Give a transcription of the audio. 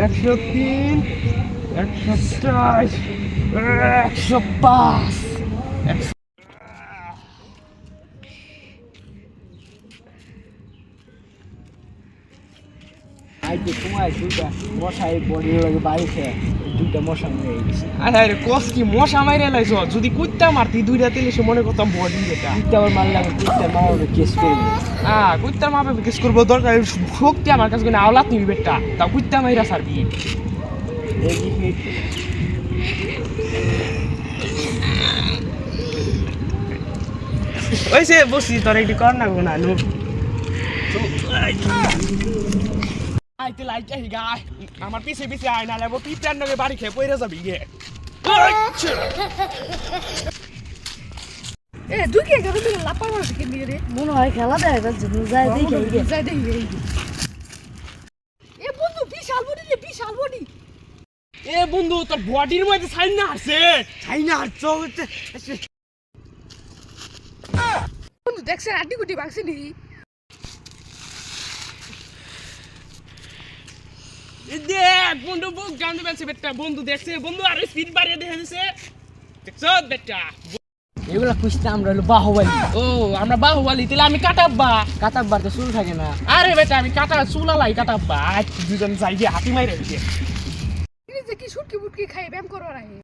103, 104, 105, 100। আইতে তোমায় দুইটা মশাই বডির লাগে বাড়িতে দুইটা মশা মেরে গেছে। আরে কস কি মশা মাইরে লাইছ যদি কুত্তা মারতি দুইটা তেলে সে মনে করতাম বডি এটা দুইটা আমার মারলে আমি দুইটা মামাকে কেস করবো। কুত্তা মাপে কেস করবো দরকার শক্তি আমার কাছে কোনো আওলাত নিবি বেটা তা কুত্তা মাইরা সারবি ওই সে বসি তোর একটু কর না গো নানু আইতে লাইতে হিগা আমার পিছে পিছে আয় না লাগবো পিটার নগে বাড়ি খেয়ে পইরা যাবি গে এ তুই কি করে তুই লাপার মারছিস কি রে মনে হয় খেলা দেয় যাচ্ছে যাই দেখি যাই দেখি এ বন্ধু বিশাল বডি এ বন্ধু তোর বডির মধ্যে সাইন না আছে সাইন না চলতে বন্ধু দেখছেন আড্ডি গুটি ভাগছে নি দেখ বন্ধু বুক জানতে পারছে বেটা বন্ধু দেখছে বন্ধু আর স্পিড বাড়িয়ে দেখে দিছে দেখছ বেটা এগুলা কুস্তা আমরা হলো বাহুবালি। ও আমরা বাহুবালি তাহলে আমি কাটাব্বা কাতাব্বার তো চুল থাকে না। আরে বেটা আমি কাটা চুলালাই কাটাব্বা দুজন যাই হাতি মাইরে কি শুটকি বুটকি খাই ব্যায়াম করো না